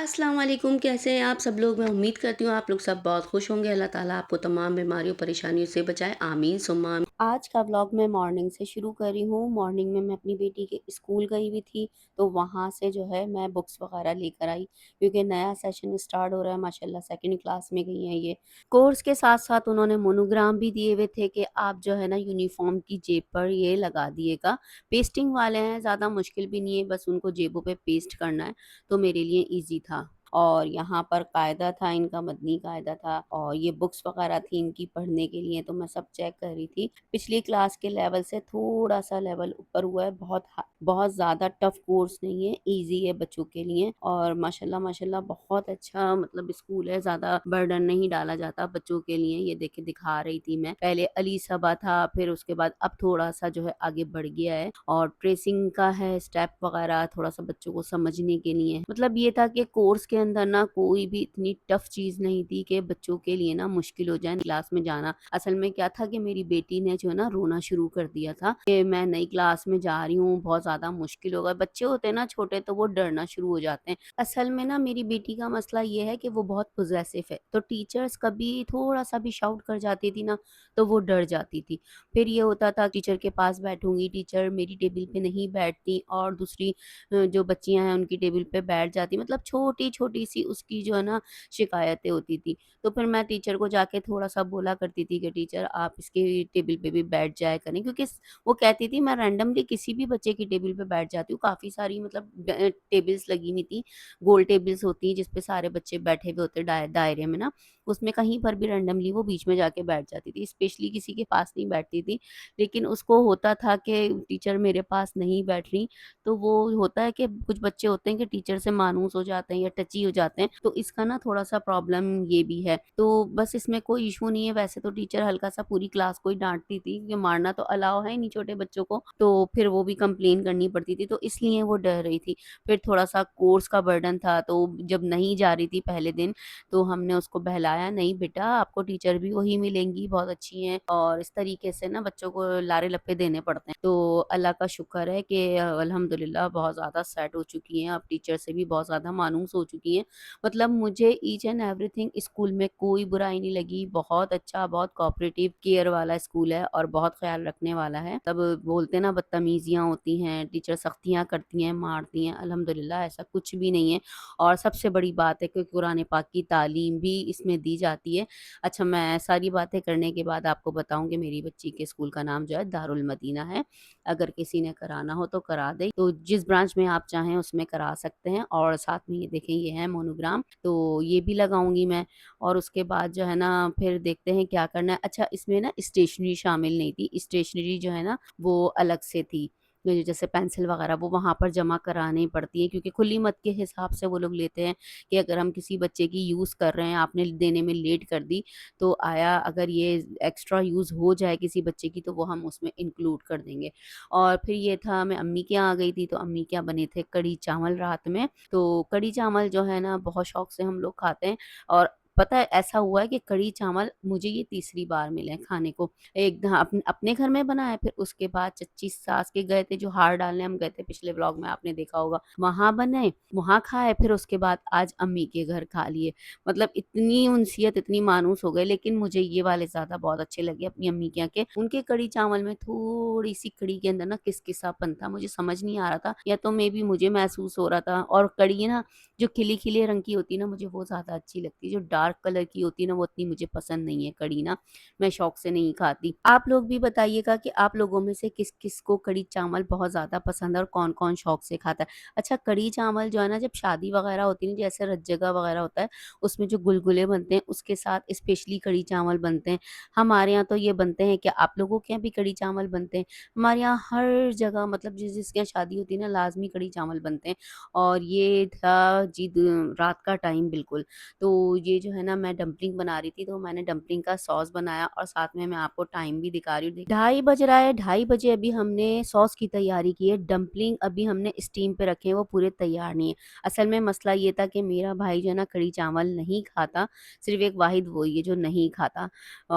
अस्सलाम वालेकुम, कैसे हैं आप सब लोग? मैं उम्मीद करती हूँ आप लोग सब बहुत खुश होंगे। अल्लाह ताला आपको तमाम बीमारियों, परेशानियों से बचाए। आमीन सुम्मा आमीन। आज का व्लॉग मैं मॉर्निंग से शुरू कर रही हूँ। मॉर्निंग में मैं अपनी बेटी के स्कूल गई हुई थी, तो वहाँ से जो है मैं बुक्स वगैरह लेकर आई, क्योंकि नया सेशन स्टार्ट हो रहा है। माशाल्लाह सेकंड क्लास में गई हैं ये। कोर्स के साथ-साथ उन्होंने मोनोग्राम भी दिए हुए थे कि आप जो है ना यूनिफ़ॉर्म की जेब पर ये लगा दिएगा। पेस्टिंग वाले हैं, ज़्यादा मुश्किल भी नहीं है, बस उनको जेबों पे पेस्ट करना है। तो मेरे लिए ईज़ी था। और यहाँ पर कायदा था, इनका मदनी कायदा था और ये बुक्स वगैरह थी इनकी पढ़ने के लिए, तो मैं सब चेक कर रही थी। पिछली क्लास के लेवल से थोड़ा-सा लेवल ऊपर हुआ है, बहुत ज़्यादा टफ कोर्स नहीं है, ईज़ी है बच्चों के लिए और माशाल्लाह माशाल्लाह बहुत अच्छा मतलब स्कूल है, ज़्यादा बर्डन नहीं डाला जाता बच्चों के लिए। ये देखिए दिखा रही थी मैं, पहले अली सबा था, फिर उसके बाद अब थोड़ा-सा जो है आगे बढ़ गया है और ट्रेसिंग का है स्टेप वगैरह थोड़ा-सा बच्चों को समझने के लिए। मतलब ये था कि कोर्स के अंदर ना कोई भी इतनी टफ चीज़ नहीं थी कि बच्चों के लिए ना मुश्किल हो जाए क्लास में जाना। असल में क्या था कि मेरी बेटी ने जो है ना रोना शुरू कर दिया था कि मैं नई क्लास में जा रही हूँ, बहुत ज़्यादा मुश्किल होगा। बच्चे होते हैं ना छोटे तो वो डरना शुरू हो जाते हैं। असल में ना मेरी बेटी का मसला ये है कि वो बहुत पॉसेसिव है, तो टीचर्स कभी थोड़ा-सा भी शाउट कर जाती थी ना, तो वो डर जाती थी। फिर ये होता था टीचर के पास बैठूँगी, टीचर मेरी टेबल पे नहीं बैठती और दूसरी जो बच्चियाँ हैं उनकी टेबल पे बैठ जाती, मतलब छोटी-छोटी सी उसकी जो है ना शिकायतें होती थी। तो फिर मैं टीचर को जाके थोड़ा-सा बोला करती थी कि टीचर आप इसकी टेबल पे भी बैठ जाया करें, क्योंकि वो कहती थी मैं रैंडमली किसी भी बच्चे की टेबल पे बैठ जाती हूँ। काफ़ी सारी मतलब टेबल्स लगी हुई थी, गोल टेबल्स होती हैं जिस पे सारे बच्चे बैठे हुए होते हैं दायरे में ना, उसमें कहीं पर भी रैंडमली वो बीच में जाके बैठ जाती थी। स्पेशली किसी के पास नहीं बैठती थी, लेकिन उसको होता था कि टीचर मेरे पास नहीं बैठ रही, तो वो होता है कि कुछ बच्चे होते हैं कि टीचर से मायूस हो जाते हैं या टची हो जाते हैं, तो इसका ना थोड़ा-सा प्रॉब्लम ये भी है। तो बस इसमें कोई इश्यू नहीं है, वैसे तो टीचर हल्का-सा पूरी क्लास को ही डाँटती थी कि मारना तो अलाउ है नहीं छोटे बच्चों को, तो फिर वो भी कंप्लेन करनी पड़ती थी, तो इसलिए वो डर रही थी। फिर थोड़ा-सा कोर्स का बर्डन था, तो जब नहीं जा रही थी पहले दिन, तो हमने उसको बहलाया, "नहीं बेटा, आपको टीचर भी वही मिलेंगी, बहुत अच्छी हैं।" और इस तरीके से ना बच्चों को लारे-लप्पे देने पड़ते हैं। तो अल्लाह का शुक्र है कि अल्हम्दुलिल्लाह बहुत ज़्यादा सेट हो चुकी हैं, अब टीचर से भी बहुत ज़्यादा मानूस हो चुकी हैं। मतलब मुझे ईच एंड एवरीथिंग स्कूल में कोई बुराई नहीं लगी, बहुत अच्छा, बहुत कोऑपरेटिव, केयर वाला स्कूल है और बहुत ख़्याल रखने वाला है। तब बोलते हैं ना बदतमीज़ियाँ होती हैं, टीचर सख्तियाँ करती हैं, मारती हैं, अल्हम्दुलिल्लाह ऐसा कुछ भी नहीं है और सबसे बड़ी बात है कि कुरान पाक की तालीम भी इसमें दी जाती है। अच्छा, मैं सारी बातें करने के बाद आपको बताऊँ कि मेरी बच्ची के स्कूल का नाम जो है दारुल मदीना है। अगर किसी ने कराना हो तो करा दें, तो जिस ब्रांच में आप चाहें उसमें करा सकते हैं और साथ में ये देखें ये है मोनोग्राम, तो ये भी लगाऊँगी मैं और उसके बाद जो है ना फिर देखते हैं क्या करना है। अच्छा, इसमें ना स्टेशनरी शामिल नहीं थी, स्टेशनरी जो है ना वो अलग से थी। जैसे पेंसिल वगैरह वो वहाँ पर जमा करानी पड़ती है, क्योंकि खुली मत के हिसाब से वो लोग लेते हैं कि अगर हम किसी बच्चे की यूज़ कर रहे हैं, आपने देने में लेट कर दी, तो आया अगर ये एक्स्ट्रा यूज़ हो जाए किसी बच्चे की, तो वो हम उसमें इंक्लूड कर देंगे। और फिर ये था मैं अम्मी के यहाँ आ गई थी, तो अम्मी के यहाँ बने थे कढ़ी चावल रात में, तो कढ़ी चावल जो है ना बहुत शौक से हम लोग खाते हैं और पता है ऐसा हुआ है कि कढ़ी चावल मुझे ये तीसरी बार मिले हैं खाने को। एक ध अपने घर में बना है, फिर उसके बाद चच्ची सास के गए थे जो हार डालने हम गए थे, पिछले व्लॉग में आपने देखा होगा, वहाँ बने, वहाँ खाए, फिर उसके बाद आज अम्मी के घर खा लिए। मतलब इतनी उनसियत, इतनी मानूस हो गए, लेकिन मुझे ये वाले ज़्यादा बहुत अच्छे लगे अपनी अम्मी के यहाँ के। उनके कढ़ी चावल में थोड़ी-सी कढ़ी के अंदर ना किसकिसापन था, मुझे समझ नहीं आ रहा था या तो मेबी मुझे महसूस हो रहा था। और कढ़ी ना जो खिली-खिली रंग की होती है ना, मुझे वो ज़्यादा अच्छी लगती है। जो डार्क कलर की होती है ना, वो उतनी मुझे पसंद नहीं है कढ़ी ना, मैं शौक से नहीं खाती। आप लोग भी बताइएगा कि आप लोगों में से किस-किस को कढ़ी चावल बहुत ज़्यादा पसंद है और कौन-कौन शौक से खाता है। अच्छा, कढ़ी चावल जो है ना जब शादी वगैरह होती है ना, जैसे रत जगह वगैरह होता है, उसमें जो गुलगुले बनते हैं उसके साथ स्पेशली कढ़ी चावल बनते हैं। हमारे यहाँ तो ये बनते हैं, क्या आप लोगों के यहाँ भी कढ़ी चावल बनते हैं? हमारे यहाँ हर जगह मतलब जिसके यहाँ शादी होती है ना, लाज़मी कढ़ी चावल बनते हैं और ये था जी द रात का टाइम बिल्कुल। तो ये जो है ना मैं डम्पलिंग बना रही थी, तो मैंने डम्पलिंग का सॉस बनाया और साथ में मैं आपको टाइम भी दिखा रही हूँ। 2:30 बज रहा है, 2:30 बजे अभी हमने सॉस की तैयारी की है। डम्पलिंग अभी हमने स्टीम पे रखे हैं, वो पूरे तैयार नहीं है। असल में मसला ये था कि मेरा भाई जो है ना कढ़ी चावल नहीं खाता, सिर्फ़ एक वाहिद वो ही है जो नहीं खाता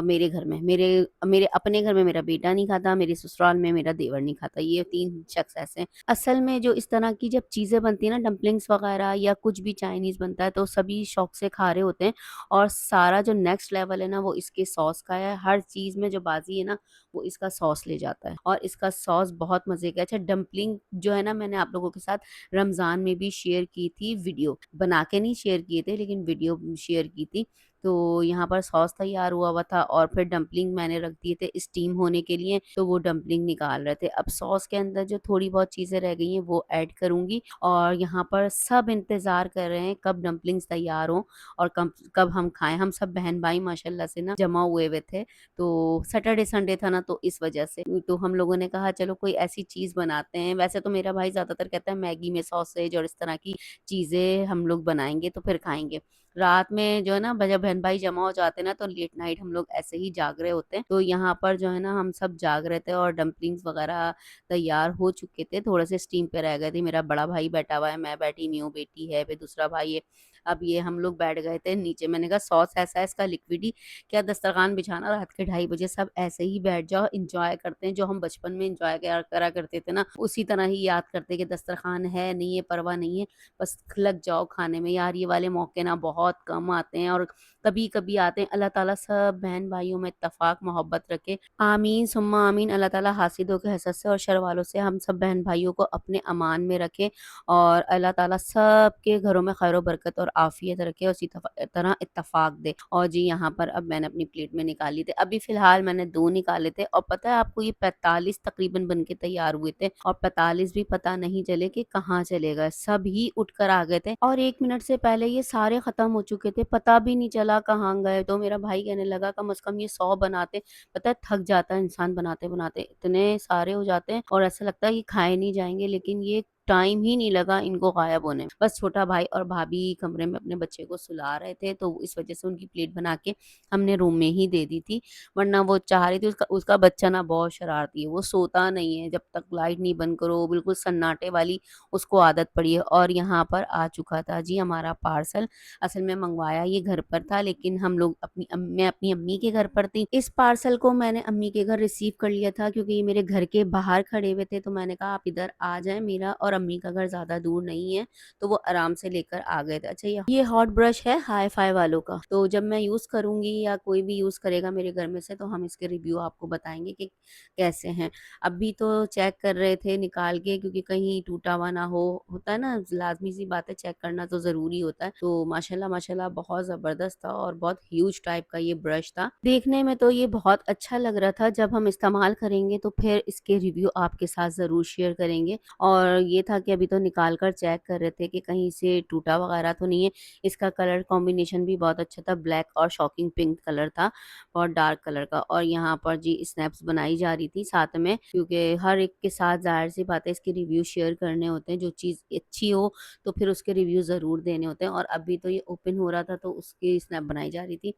मेरे घर में। मेरे मेरे अपने घर में मेरा बेटा नहीं खाता, मेरे ससुराल में मेरा देवर नहीं खाता, ये 3 शख्स ऐसे हैं। असल में जो इस तरह की जब चीज़ें बनती हैं ना डम्पलिंग्स वग़ैरह या कुछ भी चाइनीज़ बनता है तो सभी शौक से खा रहे होते हैं और सारा जो नेक्स्ट लेवल है ना वो इसके सॉस का है। हर चीज़ में जो बाज़ी है ना वो इसका सॉस ले जाता है और इसका सॉस बहुत मज़े का है। अच्छा डम्पलिंग जो है ना मैंने आप लोगों के साथ रमज़ान में भी शेयर की थी वीडियो, बना के नहीं शेयर किए थे लेकिन वीडियो शेयर की थी। तो यहाँ पर सॉस तैयार हुआ हुआ था और फिर डम्पलिंग मैंने रख दिए थे स्टीम होने के लिए, तो वो डम्पलिंग निकाल रहे थे। अब सॉस के अंदर जो थोड़ी बहुत चीज़ें रह गई हैं वो ऐड करूँगी और यहाँ पर सब इंतज़ार कर रहे हैं कब डम्पलिंग्स तैयार हों और कब कब हम खाएँ। हम सब बहन-भाई माशाल्लाह से ना जमा हुए हुए थे, तो सैटरडे संडे था ना तो इस वजह से। तो हम लोगों ने कहा चलो कोई ऐसी चीज़ बनाते हैं। वैसे तो मेरा भाई ज़्यादातर कहता है मैगी में सॉसेज और इस तरह की चीज़ें हम लोग बनाएँगे तो फिर खाएँगे। रात में जो है ना जब बहन-भाई जमा हो जाते हैं ना तो लेट नाइट हम लोग ऐसे ही जाग रहे होते हैं। तो यहाँ पर जो है ना हम सब जाग रहे थे और डम्पलिंग्स वगैरह तैयार हो चुके थे, थोड़े से स्टीम पे रह गए थे। मेरा बड़ा भाई बैठा हुआ है, मैं बैठी हुई हूँ, बेटी है, फिर दूसरा भाई है। अब ये हम लोग बैठ गए थे नीचे। मैंने कहा सॉस ऐसा है इसका लिक्विड ही क्या दस्तरखान बिछाना, रात के 2:30 बजे सब ऐसे ही बैठ जाओ, एन्जॉय करते हैं। जो हम बचपन में एन्जॉय करा करा करते थे ना, उसी तरह ही याद करते हैं कि दस्तरखान है, नहीं है, परवाह नहीं है, बस लग जाओ खाने में। यार ये वाले मौके ना बहुत कम आते हैं और कभी-कभी आते हैं। अल्लाह ताला सब बहन-भाइयों में इत्तेफ़ाक मोहब्बत रखे। आमीन सुम्मा आमीन। अल्लाह ताला हासिदों के हसद से और शर वालों से हम सब बहन-भाइयों को अपने अमान में रखे और अल्लाह ताला सबके घरों में खैर बरकत और आफ़ियत रखे और इसी तरह इत्तेफ़ाक दे। और जी यहाँ पर अब मैंने अपनी प्लेट में निकाली थे। अभी फ़िलहाल मैंने 2 निकाले थे और पता है आपको ये 45 तकरीबन बन के तैयार हुए थे और 45 भी पता नहीं चले कि कहाँ चले गए। सभी उठकर आ गए थे और 1 मिनट से पहले ये सारे ख़त्म हो चुके थे, पता भी नहीं चला कहाँ गए। तो मेरा भाई कहने लगा कम से कम ये 100 बनाते। पता है थक जाता है इंसान बनाते-बनाते, इतने सारे हो जाते हैं और ऐसा लगता है कि खाए नहीं जाएँगे लेकिन ये टाइम ही नहीं लगा इनको गायब होने में। बस छोटा भाई और भाभी कमरे में अपने बच्चे को सुला रहे थे, तो इस वज़ह से उनकी प्लेट बना के हमने रूम में ही दे दी थी। वरना वो चाह रही थी उसका उसका बच्चा ना बहुत शरारती है, वो सोता नहीं है जब तक लाइट नहीं बंद करो, बिल्कुल सन्नाटे वाली उसको आदत पड़ी है। और यहाँ पर आ चुका था जी हमारा पार्सल। असल में मँगवाया ये घर पर था लेकिन हम लोग मैं अपनी अम्मी के घर पर थी। इस पार्सल को मैंने अम्मी के घर रिसीव कर लिया था क्योंकि ये मेरे घर के बाहर खड़े हुए थे, तो मैंने कहा आप इधर आ जाएँ, मेरा और अम्मी का घर ज़्यादा दूर नहीं है, तो वो आराम से लेकर आ गए थे। अच्छा ये हॉट ब्रश है हाई-फाई वालों का, तो जब मैं यूज़ करूँगी या कोई भी यूज़ करेगा मेरे घर में से तो हम इसके रिव्यू आपको बताएँगे कि कैसे हैं। अभी तो चेक कर रहे थे निकाल के क्योंकि कहीं टूटा हुआ ना हो, होता है ना लाज़मी सी बात है चेक करना तो ज़रूरी होता है। तो माशाल्लाह माशाल्लाह बहुत ज़बरदस्त था और बहुत ह्यूज टाइप का ये ब्रश था। देखने में तो ये बहुत अच्छा लग रहा था, जब हम इस्तेमाल करेंगे तो फिर इसके रिव्यू आपके साथ ज़रूर शेयर करेंगे। और ये था कि अभी तो निकाल कर चेक कर रहे थे कि कहीं से टूटा वगैरह तो नहीं है। इसका कलर कॉम्बिनेशन भी बहुत अच्छा था, ब्लैक और शॉकिंग पिंक कलर था, बहुत डार्क कलर का। और यहाँ पर जी स्नैप्स बनाई जा रही थी साथ में क्योंकि हर एक के साथ ज़ाहिर-सी बात है इसके रिव्यू शेयर करने होते हैं। जो चीज़ अच्छी हो तो फिर उसके रिव्यू ज़रूर देने होते हैं और अभी तो ये ओपन हो रहा था तो उसकी स्नैप बनाई जा रही थी।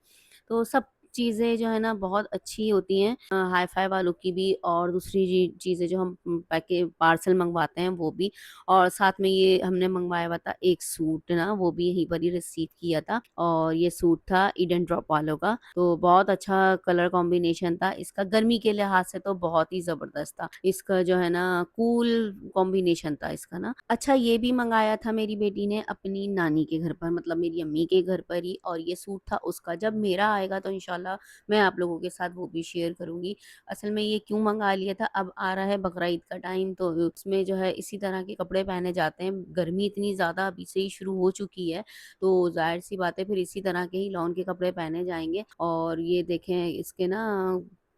तो सब चीज़ें जो है ना बहुत अच्छी होती हैं हाई-फाई वालों की भी और दूसरी चीज़ें जो हम पार्सल मंगवाते हैं वो भी। और साथ में ये हमने मंगवाया हुआ था एक सूट ना वो भी यहीं पर ही रिसीव किया था और ये सूट था ईडन ड्रॉप वालों का। तो बहुत अच्छा कलर कॉम्बिनेशन था इसका, गर्मी के लिहाज से तो बहुत ही ज़बरदस्त था। इसका जो है ना कूल कॉम्बिनेशन था इसका ना। अच्छा ये भी मँगाया था मेरी बेटी ने अपनी नानी के घर पर, मतलब मेरी अम्मी के घर पर ही, और ये सूट था उसका। जब मेरा आएगा तो इंशाल्लाह मैं आप लोगों के साथ वो भी शेयर करूँगी। असल में ये क्यों मँगा लिया था, अब आ रहा है बकरा ईद का टाइम तो उसमें जो है इसी तरह के कपड़े पहने जाते हैं। गर्मी इतनी ज़्यादा अभी से ही शुरू हो चुकी है, तो ज़ाहिर-सी बात है फिर इसी तरह के ही लॉन के कपड़े पहने जाएँगे। और ये देखें इसके ना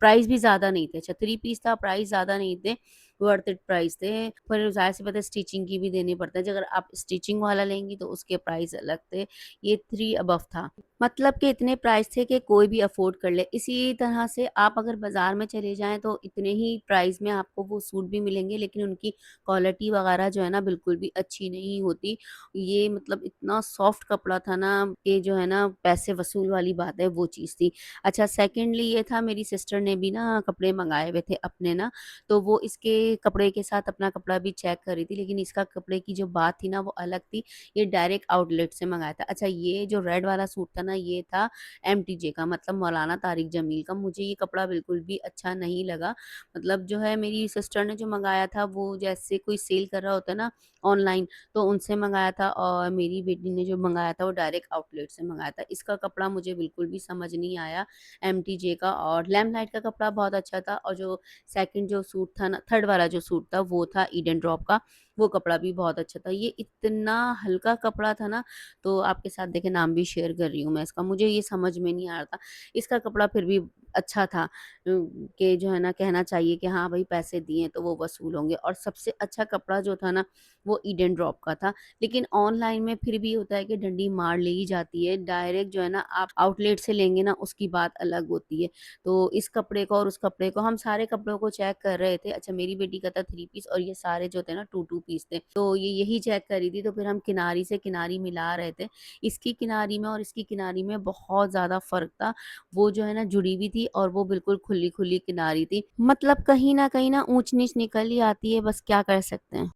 प्राइस भी ज़्यादा नहीं थे। अच्छा 3 पीस था, प्राइस ज़्यादा नहीं थे, वर्थ इट प्राइस थे। पर ज़ाहिर-सी बात है स्टिचिंग की भी देनी पड़ता है। अगर आप स्टिचिंग वाला लेंगी तो उसके प्राइस अलग थे। ये 3 अबव था। मतलब कि इतने प्राइस थे कि कोई भी अफ़ोर्ड कर ले। इसी तरह से आप अगर बाज़ार में चले जाएँ तो इतने ही प्राइस में आपको वो सूट भी मिलेंगे, लेकिन उनकी क्वालिटी वग़ैरह जो है ना बिल्कुल भी अच्छी नहीं होती। ये मतलब इतना सॉफ्ट कपड़ा था ना कि जो है ना पैसे वसूल वाली बात है, वो चीज़ थी। अच्छा, सेकंडली ये था, मेरी सिस्टर ने भी ना कपड़े मँगाए हुए थे अपने ना, तो वो इसके कपड़े के साथ अपना कपड़ा भी चेक कर रही थी, लेकिन इसका कपड़े की जो बात थी ना वो अलग थी। ये डायरेक्ट आउटलेट से मँगाया था। अच्छा, ये जो रेड वाला सूट था ना, ये था एमटीजे का, मतलब मौलाना तारिक जमील का। मुझे ये कपड़ा बिल्कुल भी अच्छा नहीं लगा। मतलब जो है, मेरी सिस्टर ने जो मँगाया था वो जैसे कोई सेल कर रहा होता है ना ऑनलाइन, तो उनसे मँगाया था, और मेरी बेटी ने जो मँगाया था वो डायरेक्ट आउटलेट से मँगाया था। इसका कपड़ा मुझे बिल्कुल भी समझ नहीं आया एमटीजे का। और लैम्पलाइट का कपड़ा बहुत अच्छा था, और जो सेकंड जो सूट था ना, थर्ड वाला जो सूट था वो था ईडन ड्रॉप का, वो कपड़ा भी बहुत अच्छा था। ये इतना हल्का कपड़ा था ना, तो आपके साथ देखिए नाम भी शेयर कर रही हूँ मैं इसका। मुझे ये समझ में नहीं आ रहा था। इसका कपड़ा फिर भी अच्छा था, कि जो है ना कहना चाहिए कि हाँ भई, पैसे दिए तो वो वसूल होंगे। और सबसे अच्छा कपड़ा जो था ना, वो ईडन ड्रॉप का था। लेकिन ऑनलाइन में फिर भी होता है कि डंडी मार ली ही जाती है। डायरेक्ट जो है ना आप आउटलेट से लेंगे ना, उसकी बात अलग होती है। तो इस कपड़े को और उस कपड़े को, हम सारे कपड़ों को चेक कर रहे थे। अच्छा, मेरी बेटी का था 3 पीस, और ये सारे जो थे ना 2-2 पीस थे। तो ये यही चेक कर रही थी, तो फिर हम किनारी से किनारी मिला रहे थे। इसकी किनारी में और इसकी किनारी में बहुत ज़्यादा फ़र्क था। वो जो है ना जुड़ी हुई थी, और वो बिल्कुल खुली-खुली किनारी थी। मतलब कहीं न ऊँच-नीच निकल ही आती है, बस क्या कर सकते हैं।